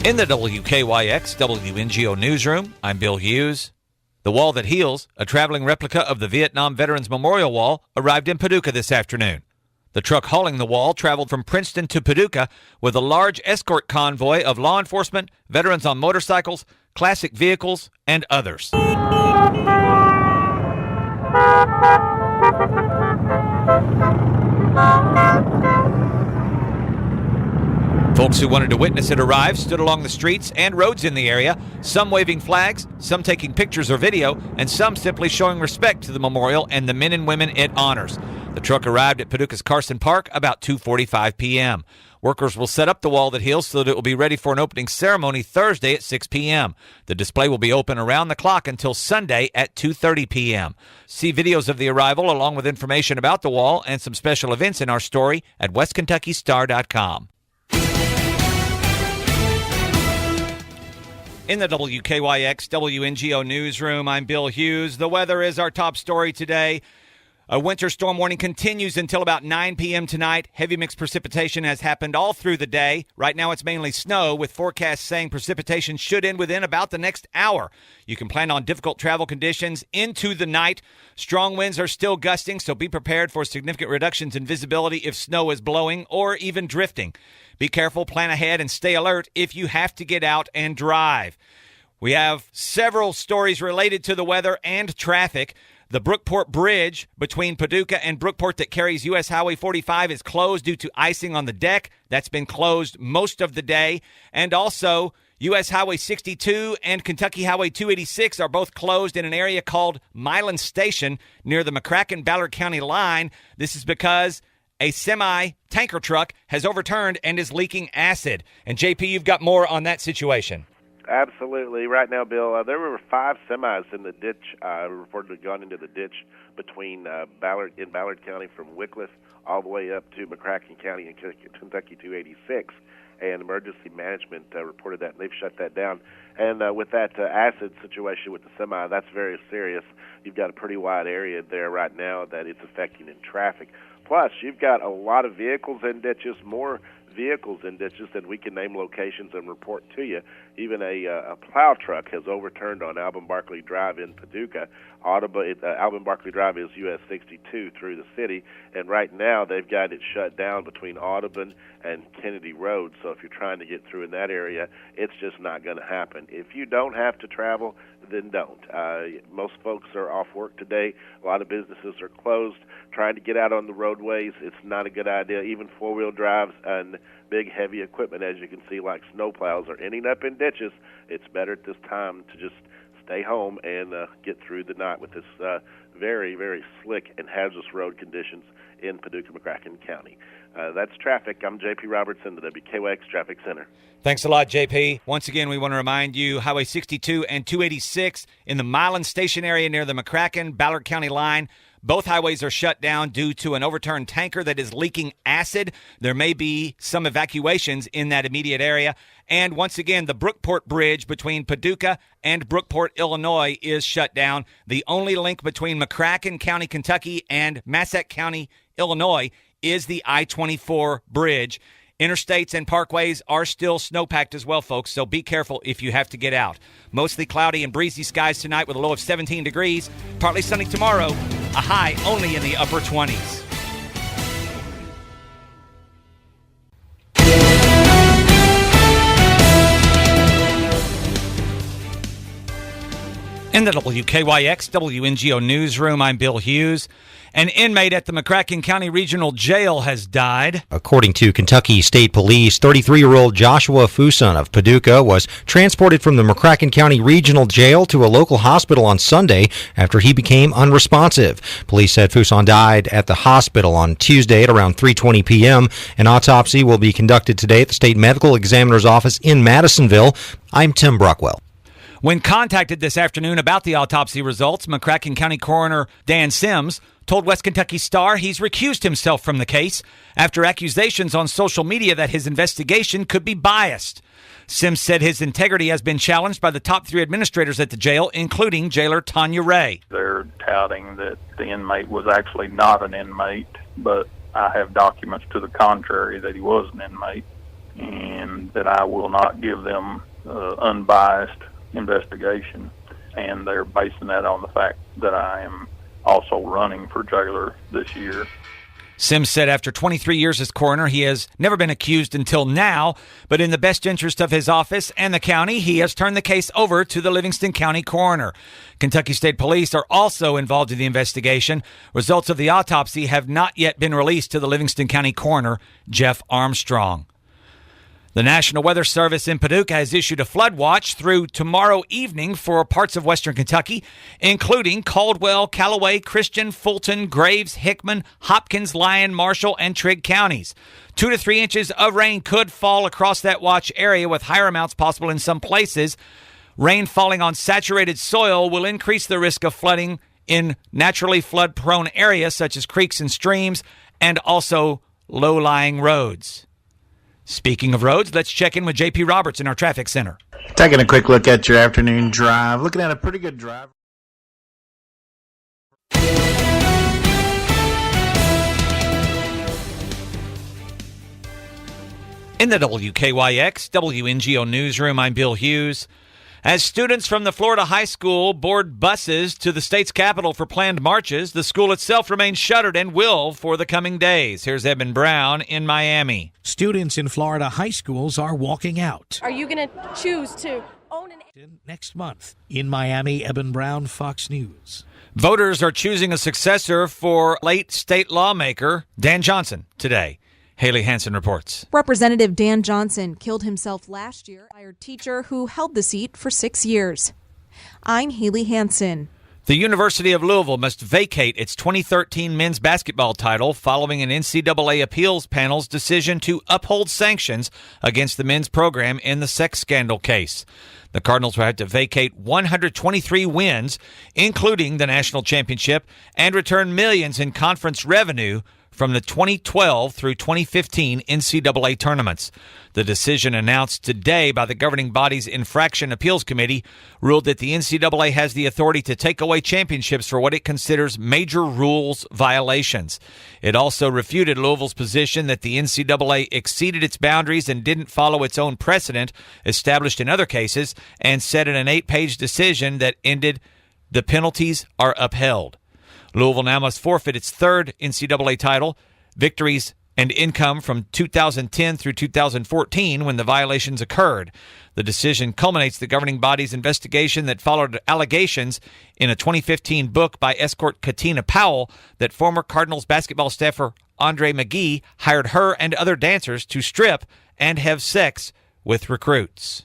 In the WKYX WNGO newsroom, I'm Bill Hughes. The Wall That Heals, a traveling replica of the Vietnam Veterans Memorial Wall, arrived in Paducah this afternoon. The truck hauling the wall traveled from Princeton to Paducah with a large escort convoy of law enforcement, veterans on motorcycles, classic vehicles, and others. Folks who wanted to witness it arrive stood along the streets and roads in the area, some waving flags, some taking pictures or video, and some simply showing respect to the memorial and the men and women it honors. The truck arrived at Paducah's Carson Park about 2:45 p.m. Workers will set up the Wall That Heals so that it will be ready for an opening ceremony Thursday at 6 p.m. The display will be open around the clock until Sunday at 2:30 p.m. See videos of the arrival along with information about the wall and some special events in our story at westkentuckystar.com. In the WKYX WNGO newsroom, I'm Bill Hughes. The weather is our top story today. A winter storm warning continues until about 9 p.m. tonight. Heavy mixed precipitation has happened all through the day. Right now it's mainly snow, with forecasts saying precipitation should end within about the next hour. You can plan on difficult travel conditions into the night. Strong winds are still gusting, so be prepared for significant reductions in visibility if snow is blowing or even drifting. Be careful, plan ahead, and stay alert if you have to get out and drive. We have several stories related to the weather and traffic. The Brookport Bridge between Paducah and Brookport that carries U.S. Highway 45 is closed due to icing on the deck. That's been closed most of the day. And also, U.S. Highway 62 and Kentucky Highway 286 are both closed in an area called Milan Station near the McCracken-Ballard County line. This is because a semi-tanker truck has overturned and is leaking acid. And, JP, you've got more on that situation. Absolutely. Right now, Bill, there were 5 semis in the ditch, reported to have gone into the ditch between Ballard County from Wycliffe all the way up to McCracken County and Kentucky 286. And emergency management reported that, and they've shut that down. And with that acid situation with the semi, that's very serious. You've got a pretty wide area there right now that it's affecting in traffic. Plus, you've got a lot of vehicles in ditches, more vehicles in ditches than we can name locations and report to you. Even a plow truck has overturned on Alvin Barkley Drive in Paducah. Alvin Barkley Drive is US 62 through the city, and right now they've got it shut down between Audubon and Kennedy Road. So if you're trying to get through in that area, it's just not going to happen. If you don't have to travel, then don't. Most folks are off work today. A lot of businesses are closed. Trying to get out on the roadways, it's not a good idea. Even four-wheel drives and big, heavy equipment, as you can see, like snowplows, are ending up in ditches. It's better at this time to just stay home and get through the night with this very, very slick and hazardous road conditions in Paducah-McCracken County. That's traffic. I'm J.P. Robertson, the WKYX Traffic Center. Thanks a lot, JP. Once again, we want to remind you, Highway 62 and 286 in the Milan Station area near the McCracken-Ballard County line. Both highways are shut down due to an overturned tanker that is leaking acid. There may be some evacuations in that immediate area. And once again, the Brookport Bridge between Paducah and Brookport, Illinois is shut down. The only link between McCracken County, Kentucky and Massac County, Illinois is the I-24 bridge. Interstates and parkways are still snowpacked as well, folks, so be careful if you have to get out. Mostly cloudy and breezy skies tonight with a low of 17 degrees. Partly sunny tomorrow, a high only in the upper 20s. In the WKYX WNGO newsroom, I'm Bill Hughes. An inmate at the McCracken County Regional Jail has died. According to Kentucky State Police, 33-year-old Joshua Fuson of Paducah was transported from the McCracken County Regional Jail to a local hospital on Sunday after he became unresponsive. Police said Fuson died at the hospital on Tuesday at around 3:20 p.m. An autopsy will be conducted today at the State Medical Examiner's Office in Madisonville. I'm Tim Brockwell. When contacted this afternoon about the autopsy results, McCracken County Coroner Dan Sims told West Kentucky Star he's recused himself from the case after accusations on social media that his investigation could be biased. Sims said his integrity has been challenged by the top 3 administrators at the jail, including jailer Tanya Ray. They're touting that the inmate was actually not an inmate, but I have documents to the contrary that he was an inmate. and that I will not give them unbiased investigation. And they're basing that on the fact that I am also running for jailer this year. Sims said after 23 years as coroner, he has never been accused until now, but in the best interest of his office and the county, he has turned the case over to the Livingston County coroner. Kentucky State Police are also involved in the investigation. Results of the autopsy have not yet been released to the Livingston County coroner, Jeff Armstrong. The National Weather Service in Paducah has issued a flood watch through tomorrow evening for parts of western Kentucky, including Caldwell, Callaway, Christian, Fulton, Graves, Hickman, Hopkins, Lyon, Marshall, and Trigg counties. 2 to 3 inches of rain could fall across that watch area, with higher amounts possible in some places. Rain falling on saturated soil will increase the risk of flooding in naturally flood-prone areas such as creeks and streams, and also low-lying roads. Speaking of roads, let's check in with J.P. Roberts in our traffic center. Taking a quick look at your afternoon drive. Looking at a pretty good drive. In the WKYX, WNGO newsroom, I'm Bill Hughes. As students from the Florida high school board buses to the state's capital for planned marches, the school itself remains shuttered and will for the coming days. Here's Eben Brown in Miami. Students in Florida high schools are walking out. Are you going to choose to own an... Next month. In Miami, Eben Brown, Fox News. Voters are choosing a successor for late state lawmaker Dan Johnson today. Haley Hansen reports. Representative Dan Johnson killed himself last year, hired teacher who held the seat for 6 years. I'm Haley Hansen. The University of Louisville must vacate its 2013 men's basketball title following an NCAA appeals panel's decision to uphold sanctions against the men's program in the sex scandal case. The Cardinals will have to vacate 123 wins, including the national championship, and return millions in conference revenue from the 2012 through 2015 NCAA tournaments. The decision announced today by the governing body's Infraction Appeals Committee ruled that the NCAA has the authority to take away championships for what it considers major rules violations. It also refuted Louisville's position that the NCAA exceeded its boundaries and didn't follow its own precedent established in other cases, and said in an 8-page decision that ended, the penalties are upheld. Louisville now must forfeit its third NCAA title, victories and income from 2010 through 2014 when the violations occurred. The decision culminates the governing body's investigation that followed allegations in a 2015 book by escort Katina Powell that former Cardinals basketball staffer Andre McGee hired her and other dancers to strip and have sex with recruits.